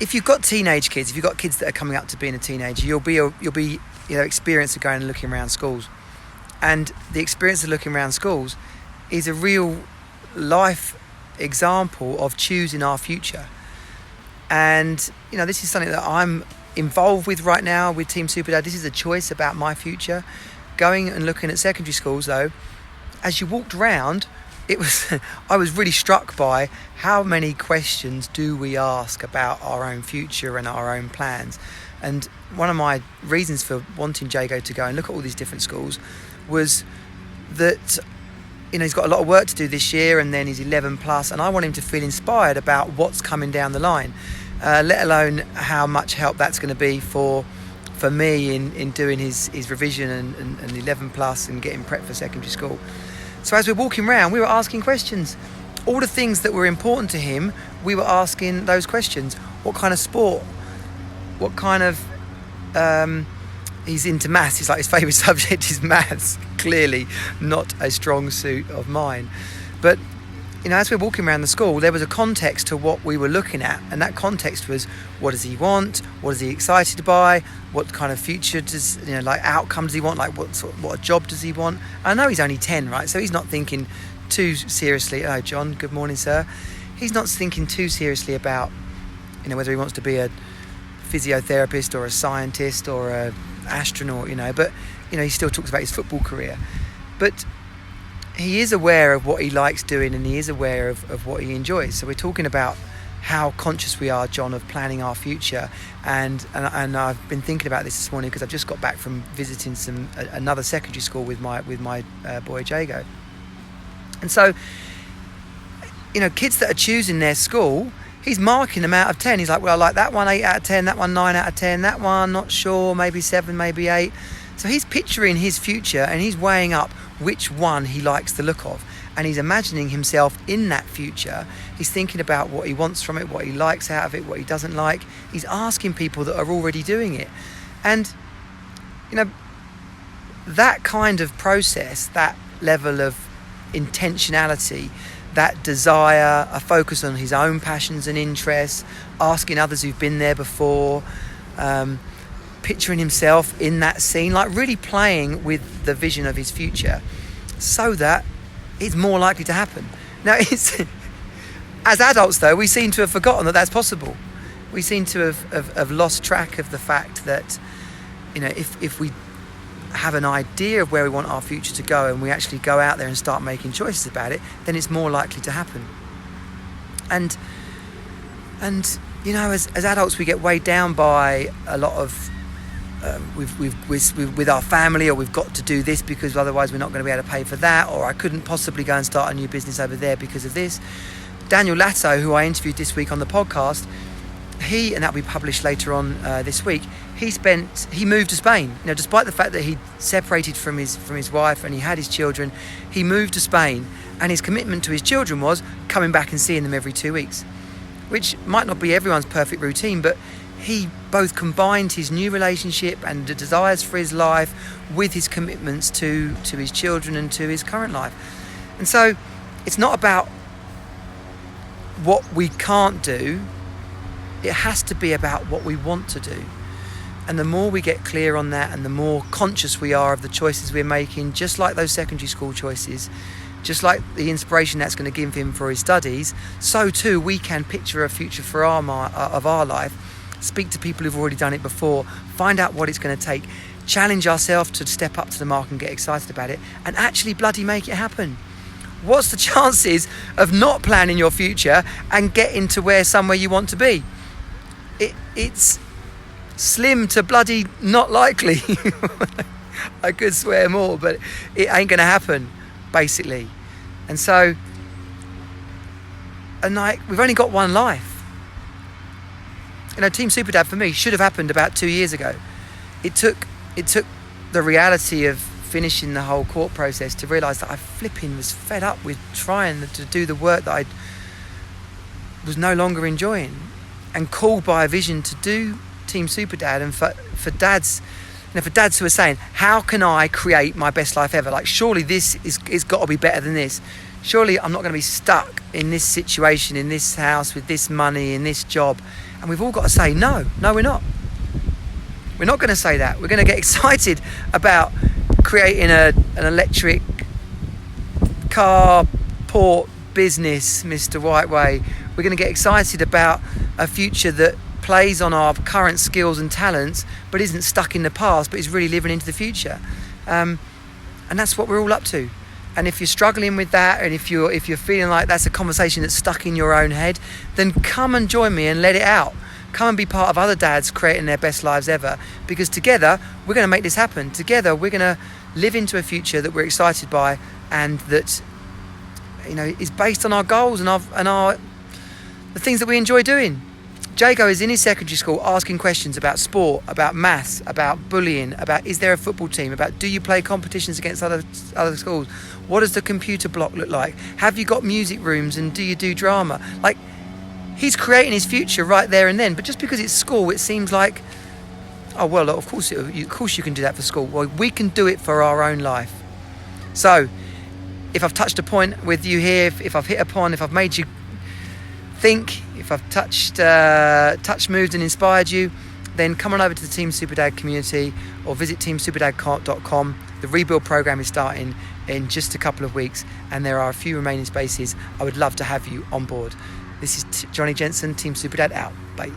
if you've got teenage kids, if you've got kids that are coming up to being a teenager, you'll be experienced of going and looking around schools, and the experience of looking around schools is a real life example of choosing our future. And this is something that I'm involved with right now with Team Superdad. This is a choice about my future. Going and looking at secondary schools, though, as you walked around, I was really struck by how many questions do we ask about our own future and our own plans. And one of my reasons for wanting Jago to go and look at all these different schools was that he's got a lot of work to do this year, and then he's 11 plus, and I want him to feel inspired about what's coming down the line, let alone how much help that's going to be for me in doing his revision and 11 plus and getting prepped for secondary school. So as we're walking around, we were asking questions. All the things that were important to him, we were asking those questions. What kind of sport? What kind of... he's into maths. He's like, his favourite subject is maths. Clearly not a strong suit of mine. But, as we're walking around the school, there was a context to what we were looking at. And that context was, what does he want? What is he excited by? What kind of future does, outcome does he want? Like, what job does he want? I know he's only 10, right? So he's not thinking too seriously. Oh, John, good morning, sir. He's not thinking too seriously about, whether he wants to be a physiotherapist or a scientist or a astronaut, but he still talks about his football career. But he is aware of what he likes doing, and he is aware of what he enjoys. So we're talking about how conscious we are, John, of planning our future. And I've been thinking about this morning because I've just got back from visiting another secondary school with my boy Jago. And so, kids that are choosing their school, he's marking them out of 10. He's like, well, I like that one 8 out of 10, that one 9 out of 10, that one not sure, maybe 7, maybe 8. So he's picturing his future, and he's weighing up which one he likes the look of, and he's imagining himself in that future. He's thinking about what he wants from it, what he likes out of it, what he doesn't like. He's asking people that are already doing it. And that kind of process, that level of intentionality, that desire, a focus on his own passions and interests, asking others who've been there before, picturing himself in that scene, like really playing with the vision of his future so that it's more likely to happen. Now, as adults, though, we seem to have forgotten that that's possible. We seem to have lost track of the fact that, if we have an idea of where we want our future to go and we actually go out there and start making choices about it, then it's more likely to happen. And as adults, we get weighed down by a lot of with our family, or we've got to do this because otherwise we're not going to be able to pay for that, or I couldn't possibly go and start a new business over there because of this. Daniel Latto, who I interviewed this week on the podcast, and that'll be published later on this week, he moved to Spain. Despite the fact that he separated from his wife and he had his children, he moved to Spain, and his commitment to his children was coming back and seeing them every 2 weeks, which might not be everyone's perfect routine, but he both combined his new relationship and the desires for his life with his commitments to his children and to his current life. And so it's not about what we can't do, it has to be about what we want to do. And the more we get clear on that, and the more conscious we are of the choices we're making, just like those secondary school choices, just like the inspiration that's going to give him for his studies, so too we can picture a future for our life, speak to people who've already done it before, find out what it's going to take, challenge ourselves to step up to the mark and get excited about it, and actually bloody make it happen. What's the chances of not planning your future and getting to somewhere you want to be? It's slim to bloody not likely. I could swear more, but it ain't going to happen, basically. And so, we've only got one life. Team Superdad for me should have happened about 2 years ago. It took the reality of finishing the whole court process to realise that I was fed up with trying to do the work that I was no longer enjoying, and called by a vision to do Team Superdad. And for dads, for dads who are saying, how can I create my best life ever? Like, surely this is got to be better than this. Surely I'm not going to be stuck in this situation, in this house, with this money, in this job. And we've all got to say, no, we're not. We're not going to say that. We're going to get excited about creating an electric car port business, Mr. Whiteway. We're going to get excited about a future that plays on our current skills and talents, but isn't stuck in the past, but is really living into the future. And that's what we're all up to. And if you're struggling with that, and if you're feeling like that's a conversation that's stuck in your own head, then come and join me and let it out. Come and be part of other dads creating their best lives ever, because together we're going to make this happen. Together we're going to live into a future that we're excited by, and that, you know, is based on our goals and the things that we enjoy doing. Jago is in his secondary school asking questions about sport, about maths, about bullying, about is there a football team, about do you play competitions against other schools, what does the computer block look like, have you got music rooms, and do you do drama? Like, he's creating his future right there and then. But just because it's school, it seems like, oh well, of course you can do that for school. Well, we can do it for our own life. So if I've touched a point with you here, if I've hit upon, if I've made you think, if I've touched, moved and inspired you, then come on over to the Team Superdad community or visit teamsuperdad.com. The rebuild program is starting in just a couple of weeks, and there are a few remaining spaces. I would love to have you on board. This is Johnny Jensen, Team Superdad out. Bye.